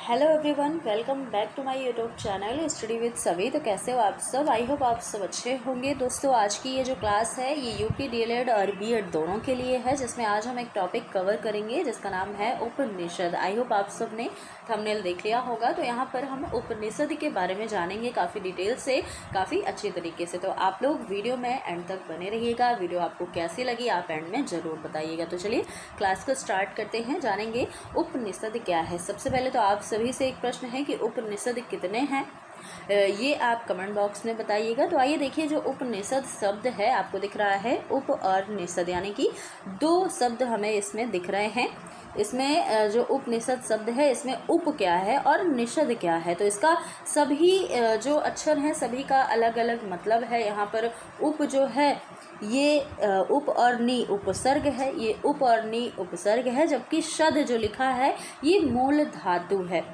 Hello everyone, welcome back to my YouTube channel study with सभी। तो कैसे हो आप सब? आई होप आप सब अच्छे होंगे। दोस्तों, आज की ये जो क्लास है ये यूपी डीएलएड और बीएड दोनों के लिए है, जिसमें आज हम एक टॉपिक कवर करेंगे जिसका नाम है उपनिषद। आई होप आप सब ने थंबनेल देख लिया होगा। तो यहाँ पर हम उपनिषद के बारे में जानेंगे काफ़ी डिटेल से, काफ़ी अच्छी तरीके से। तो आप लोग वीडियो में एंड तक बने रहिएगा। वीडियो आपको कैसी लगी आप एंड में ज़रूर बताइएगा। तो चलिए क्लास को स्टार्ट करते हैं, जानेंगे उपनिषद क्या है। सबसे पहले तो आप सभी से एक प्रश्न है कि उपनिषद कितने हैं, ये आप कमेंट बॉक्स में बताइएगा। तो आइए देखिए, जो उपनिषद शब्द है आपको दिख रहा है उप और निषद, यानी कि दो शब्द हमें इसमें दिख रहे हैं। इसमें जो उपनिषद शब्द है इसमें उप क्या है और निषद क्या है, तो इसका सभी जो अक्षर हैं सभी का अलग अलग मतलब है। यहाँ पर उप जो है ये उप और नी उपसर्ग है, ये उप और नी उपसर्ग है, जबकि शद जो लिखा है ये मूल धातु है।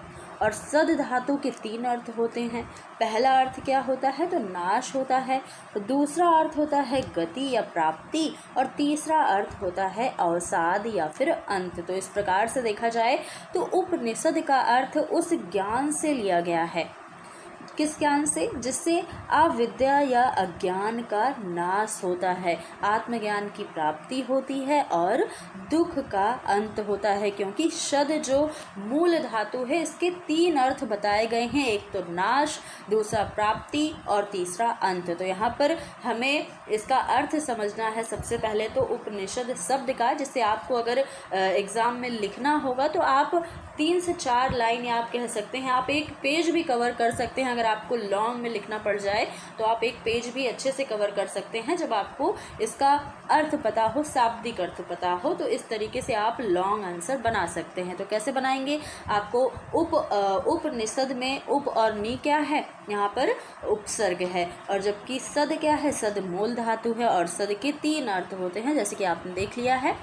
और सद धातु के तीन अर्थ होते हैं। पहला अर्थ क्या होता है तो नाश होता है, दूसरा अर्थ होता है गति या प्राप्ति, और तीसरा अर्थ होता है अवसाद या फिर अंत। तो इस प्रकार से देखा जाए तो उपनिषद का अर्थ उस ज्ञान से लिया गया है। किस ज्ञान से? जिससे अविद्या या अज्ञान का नाश होता है, आत्मज्ञान की प्राप्ति होती है और दुख का अंत होता है। क्योंकि शद जो मूल धातु है इसके तीन अर्थ बताए गए हैं, एक तो नाश, दूसरा प्राप्ति और तीसरा अंत। तो यहाँ पर हमें इसका अर्थ समझना है सबसे पहले तो उपनिषद शब्द का, जिससे आपको अगर एग्ज़ाम में लिखना होगा तो आप 3 से 4 लाइन या आप कह सकते हैं आप एक पेज भी कवर कर सकते हैं। अगर आपको लॉन्ग में लिखना पड़ जाए तो आप एक पेज भी अच्छे से कवर कर सकते हैं, जब आपको इसका अर्थ पता हो, शाब्दिक अर्थ पता हो। तो इस तरीके से आप लॉन्ग आंसर बना सकते हैं। तो कैसे बनाएंगे? आपको उपनिषद में उप और नी क्या है, यहाँ पर उपसर्ग है, और जबकि सद क्या है, सद मूल धातु है और सद के तीन अर्थ होते हैं, जैसे कि आपने देख लिया है।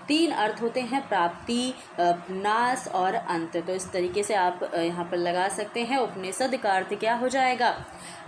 तीन अर्थ होते हैं, प्राप्ति, नाश और अंत। तो इस तरीके से आप यहाँ पर लगा सकते हैं। उपनिषद का अर्थ क्या हो जाएगा?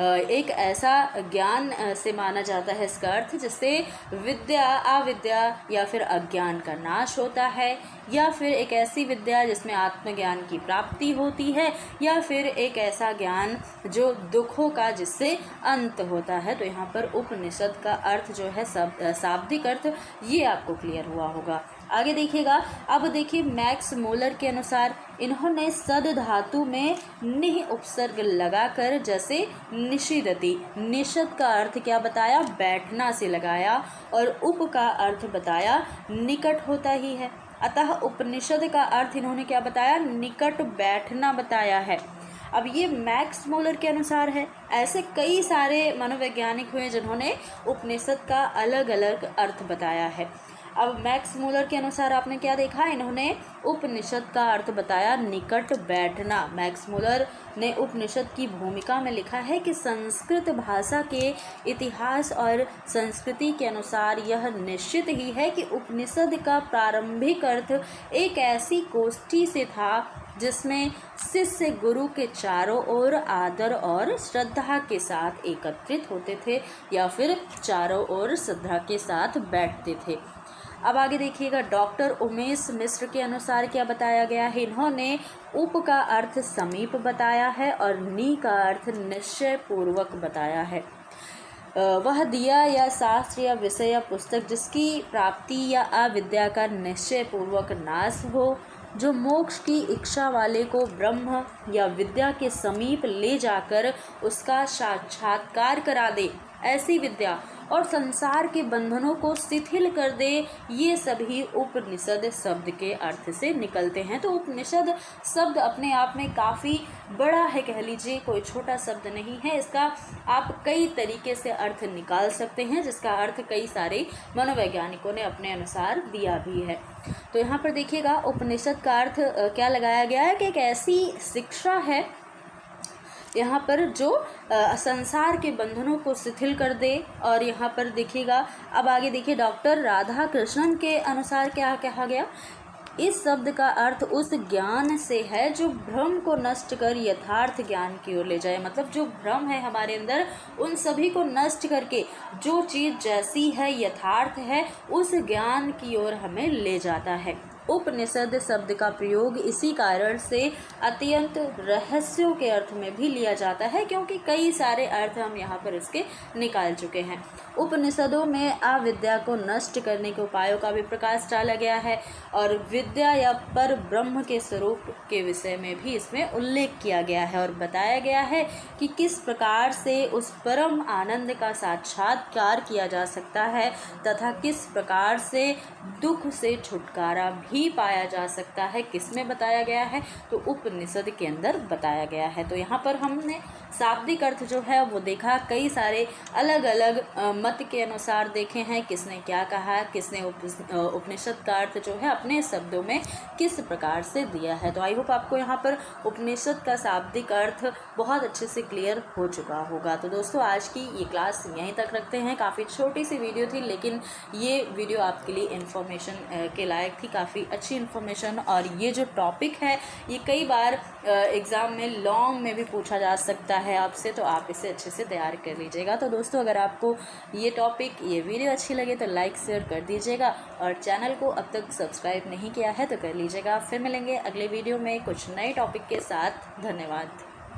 एक ऐसा ज्ञान से माना जाता है इसका अर्थ जिससे विद्या, अविद्या या फिर अज्ञान का नाश होता है, या फिर एक ऐसी विद्या जिसमें आत्मज्ञान की प्राप्ति होती है, या फिर एक ऐसा ज्ञान जो दुखों का जिससे अंत होता है। तो यहाँ पर उपनिषद का अर्थ जो है शाब्दिक अर्थ ये आपको क्लियर हुआ होगा। आगे देखिएगा, अब देखिए मैक्स मूलर के अनुसार इन्होंने सद धातु में निह उपसर्ग लगाकर, जैसे निषिदति, निषद का अर्थ क्या बताया? बैठना से लगाया, और उप का अर्थ बताया निकट होता ही है। अतः उपनिषद का अर्थ इन्होंने क्या बताया? निकट बैठना बताया है। अब ये मैक्स मूलर के अनुसार है। ऐसे कई सारे मनोवैज्ञानिक हुए जिन्होंने उपनिषद का अलग अलग अर्थ बताया है। अब मैक्स मूलर के अनुसार आपने क्या देखा? इन्होंने उपनिषद का अर्थ बताया निकट बैठना। मैक्स मूलर ने उपनिषद की भूमिका में लिखा है कि संस्कृत भाषा के इतिहास और संस्कृति के अनुसार यह निश्चित ही है कि उपनिषद का प्रारंभिक अर्थ एक ऐसी गोष्ठी से था जिसमें शिष्य गुरु के चारों ओर आदर और श्रद्धा के साथ एकत्रित होते थे, या फिर चारों ओर श्रद्धा के साथ बैठते थे। अब आगे देखिएगा, डॉक्टर उमेश मिश्र के अनुसार क्या बताया गया है? इन्होंने उप का अर्थ समीप बताया है और नी का अर्थ निश्चय पूर्वक बताया है। वह दिया या शास्त्र या विषय या पुस्तक जिसकी प्राप्ति या अविद्या का निश्चय पूर्वक नाश हो, जो मोक्ष की इच्छा वाले को ब्रह्म या विद्या के समीप ले जाकर उसका साक्षात्कार करा दे, ऐसी विद्या, और संसार के बंधनों को शिथिल कर दे, ये सभी उपनिषद शब्द के अर्थ से निकलते हैं। तो उपनिषद शब्द अपने आप में काफ़ी बड़ा है, कह लीजिए, कोई छोटा शब्द नहीं है। इसका आप कई तरीके से अर्थ निकाल सकते हैं, जिसका अर्थ कई सारे मनोवैज्ञानिकों ने अपने अनुसार दिया भी है। तो यहाँ पर देखिएगा, उपनिषद का अर्थ क्या लगाया गया है कि एक ऐसी शिक्षा है यहाँ पर जो संसार के बंधनों को शिथिल कर दे। और यहाँ पर देखिएगा, अब आगे देखिए, डॉक्टर राधा कृष्णन के अनुसार क्या कहा गया? इस शब्द का अर्थ उस ज्ञान से है जो भ्रम को नष्ट कर यथार्थ ज्ञान की ओर ले जाए। मतलब जो भ्रम है हमारे अंदर उन सभी को नष्ट करके जो चीज़ जैसी है, यथार्थ है, उस ज्ञान की ओर हमें ले जाता है। उपनिषद शब्द का प्रयोग इसी कारण से अत्यंत रहस्यों के अर्थ में भी लिया जाता है, क्योंकि कई सारे अर्थ हम यहाँ पर इसके निकाल चुके हैं। उपनिषदों में अविद्या को नष्ट करने के उपायों का भी प्रकाश डाला गया है और विद्या या पर ब्रह्म के स्वरूप के विषय में भी इसमें उल्लेख किया गया है और बताया गया है कि किस प्रकार से उस परम आनंद का साक्षात्कार किया जा सकता है तथा किस प्रकार से दुख से छुटकारा भी पाया जा सकता है। किसमें बताया गया है? तो उपनिषद के अंदर बताया गया है। तो यहाँ पर हमने शाब्दिक अर्थ जो है वो देखा, कई सारे अलग अलग मत के अनुसार देखे हैं किसने क्या कहा, किसने उपनिषद का अर्थ जो है अपने शब्दों में किस प्रकार से दिया है। तो आई होप आपको यहाँ पर उपनिषद का शाब्दिक अर्थ बहुत अच्छे से क्लियर हो चुका होगा। तो दोस्तों आज की ये क्लास यहीं तक रखते हैं। काफ़ी छोटी सी वीडियो थी, लेकिन ये वीडियो आपके लिए इन्फॉर्मेशन के लायक थी, काफ़ी अच्छी इन्फॉर्मेशन। और ये जो टॉपिक है ये कई बार एग्ज़ाम में लॉन्ग में भी पूछा जा सकता है आपसे, तो आप इसे अच्छे से तैयार कर लीजिएगा। तो दोस्तों अगर आपको ये टॉपिक, ये वीडियो अच्छी लगे तो लाइक शेयर कर दीजिएगा और चैनल को अब तक सब्सक्राइब नहीं किया है तो कर लीजिएगा। फिर मिलेंगे अगले वीडियो में कुछ नए टॉपिक के साथ। धन्यवाद।